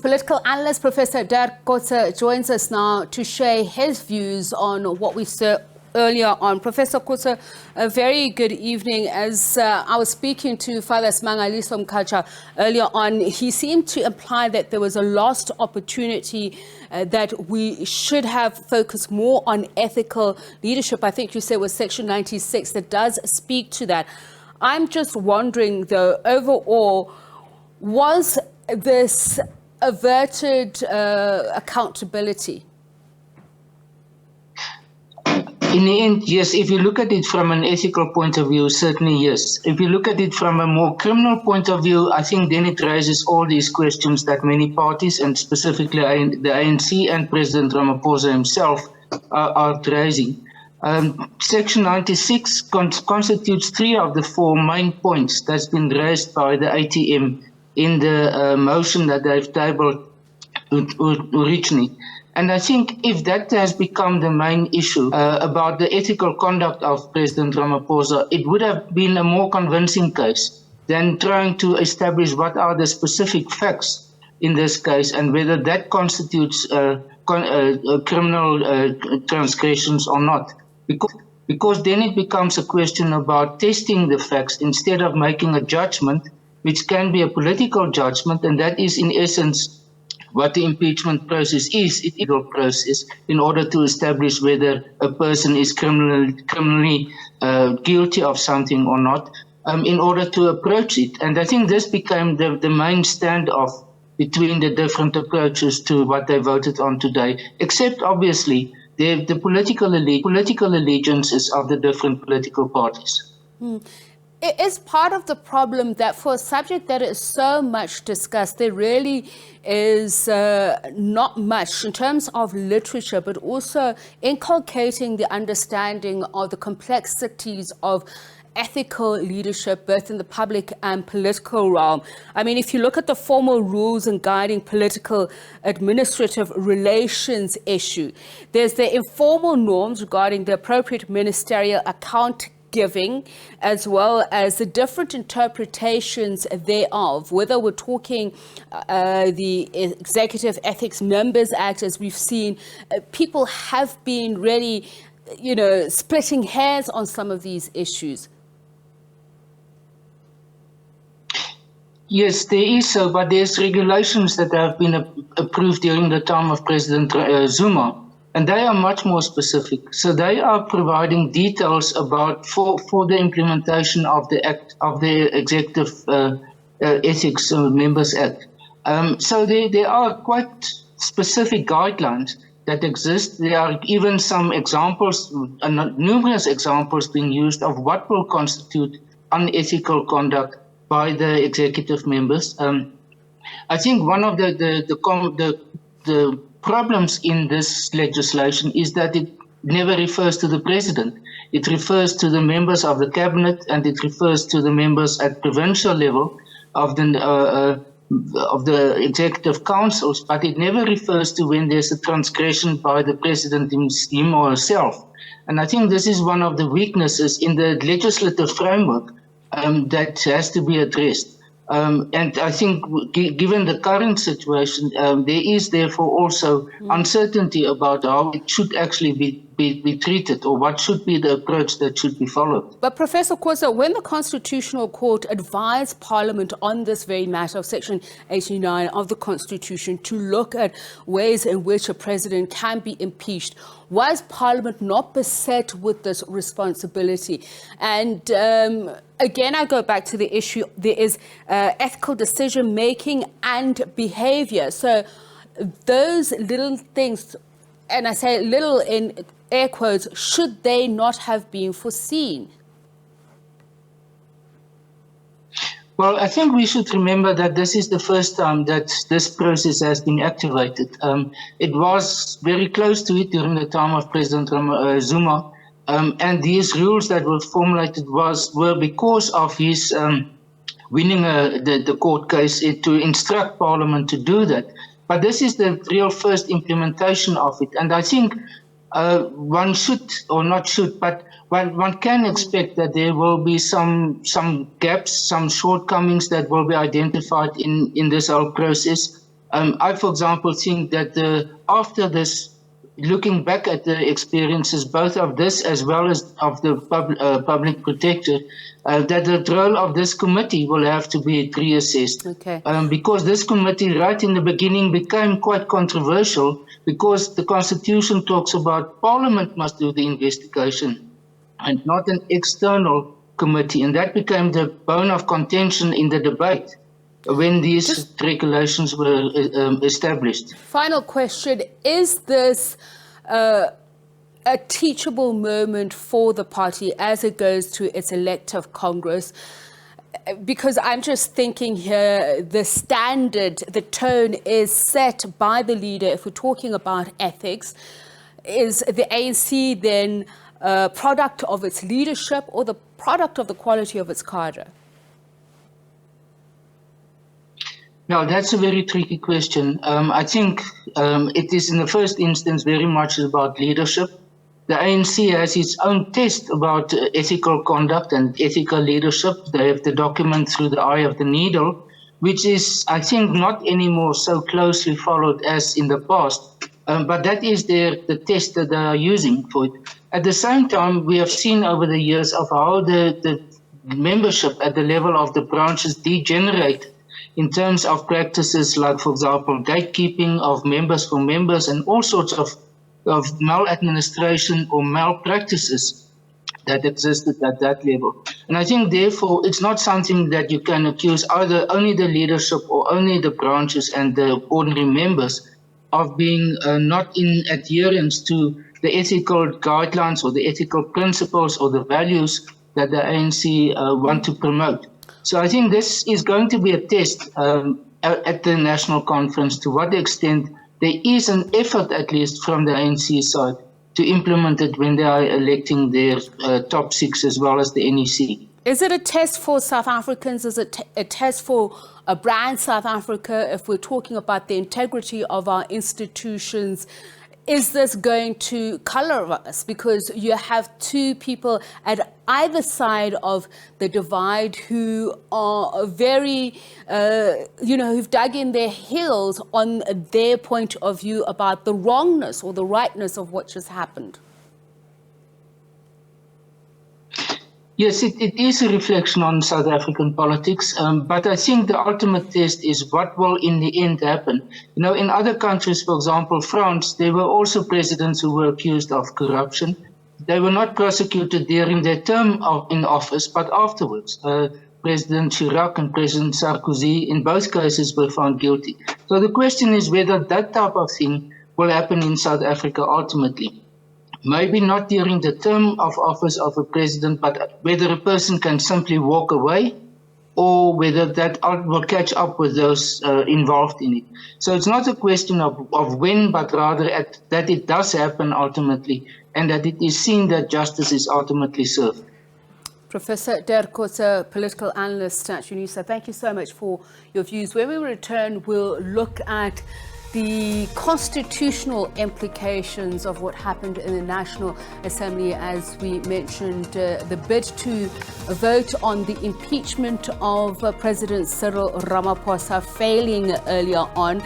Political analyst Professor Dirk Kotze joins us now to share his views on what we saw earlier on. Professor Kotze, a very good evening. As I was speaking to Father Smangaliso Mkhatsha earlier on, he seemed to imply that there was a lost opportunity, that we should have focused more on ethical leadership. I think you said it was Section 96 that does speak to that. I'm just wondering, though, overall, was this averted accountability? In the end, yes. If you look at it from an ethical point of view, certainly yes. If you look at it from a more criminal point of view, I think then it raises all these questions that many parties, and specifically the ANC and President Ramaphosa himself, are raising. Section 96 constitutes 3 of the 4 main points that's been raised by the ATM in the motion that they've tabled originally. And I think if that has become the main issue about the ethical conduct of President Ramaphosa, it would have been a more convincing case than trying to establish what are the specific facts in this case and whether that constitutes criminal transgressions or not. Because then it becomes a question about testing the facts instead of making a judgment, which can be a political judgment, and that is in essence what the impeachment process is. It's a legal process in order to establish whether a person is criminally guilty of something or not, in order to approach it. And I think this became the main standoff between the different approaches to what they voted on today, except obviously the political allegiances of the different political parties. It is part of the problem that for a subject that is so much discussed, there really is not much in terms of literature, but also inculcating the understanding of the complexities of ethical leadership, both in the public and political realm. I mean, if you look at the formal rules and guiding political administrative relations issue, there's the informal norms regarding the appropriate ministerial account giving, as well as the different interpretations thereof, whether we're talking the Executive Ethics Members Act, as we've seen, people have been really, splitting hairs on some of these issues. Yes, there is so, but there's regulations that have been approved during the time of President Zuma, and they are much more specific. So they are providing details about for the implementation of the act of the Executive Ethics Members Act. So there are quite specific guidelines that exist. There are even some examples, numerous examples being used of what will constitute unethical conduct by the executive members. I think one of the problems in this legislation is that it never refers to the president. It refers to the members of the cabinet, and it refers to the members at provincial level of the executive councils, but it never refers to when there's a transgression by the president him or herself. And I think this is one of the weaknesses in the legislative framework that has to be addressed. And I think given the current situation, there is therefore also uncertainty about how it should actually be treated, or what should be the approach that should be followed. But Professor Kotze, when the Constitutional Court advised Parliament on this very matter of Section 89 of the Constitution to look at ways in which a president can be impeached, was Parliament not beset with this responsibility? And again, I go back to the issue, there is ethical decision-making and behavior. So those little things, and I say little in air quotes, should they not have been foreseen? Well, I think we should remember that this is the first time that this process has been activated. It was very close to it during the time of President Zuma, and these rules that were formulated were because of his winning the court case to instruct Parliament to do that. But this is the real first implementation of it, and I think one should, or not should, but one can expect that there will be some gaps, some shortcomings that will be identified in this whole process. I, for example, think that after this, looking back at the experiences, both of this as well as of the public protector, that the role of this committee will have to be reassessed. Okay. Because this committee, right in the beginning, became quite controversial because the Constitution talks about Parliament must do the investigation and not an external committee. And that became the bone of contention in the debate when these regulations were established. Final question, is this a teachable moment for the party as it goes to its elective Congress? Because I'm just thinking here, the standard, the tone is set by the leader. If we're talking about ethics, is the ANC then a product of its leadership or the product of the quality of its cadre? Now, that's a very tricky question. I think it is in the first instance very much about leadership. The ANC has its own test about ethical conduct and ethical leadership. They have the document Through the Eye of the Needle, which is, I think, not anymore so closely followed as in the past. But that is the test that they are using for it. At the same time, we have seen over the years of how the membership at the level of the branches degenerate in terms of practices like, for example, gatekeeping of members for members and all sorts of maladministration or malpractices that existed at that level. And I think, therefore, it's not something that you can accuse either only the leadership or only the branches and the ordinary members of being not in adherence to the ethical guidelines or the ethical principles or the values that the ANC want to promote. So I think this is going to be a test at the national conference, to what extent there is an effort, at least from the ANC side, to implement it when they are electing their top six as well as the NEC. Is it a test for South Africans? Is it a test for a brand South Africa? If we're talking about the integrity of our institutions, is this going to color us? Because you have two people at either side of the divide who are very, who've dug in their heels on their point of view about the wrongness or the rightness of what just happened. Yes, it is a reflection on South African politics, but I think the ultimate test is what will in the end happen. You know, in other countries, for example, France, there were also presidents who were accused of corruption. They were not prosecuted during their term in office, but afterwards. President Chirac and President Sarkozy, in both cases, were found guilty. So the question is whether that type of thing will happen in South Africa ultimately. Maybe not during the term of office of a president, but whether a person can simply walk away or whether that will catch up with those involved in it. So it's not a question of when, but rather that it does happen ultimately and that it is seen that justice is ultimately served. Professor Dirk Kotze, political analyst at UNISA, thank you so much for your views. When we return, we'll look at the constitutional implications of what happened in the National Assembly, as we mentioned, the bid to vote on the impeachment of President Cyril Ramaphosa failing earlier on.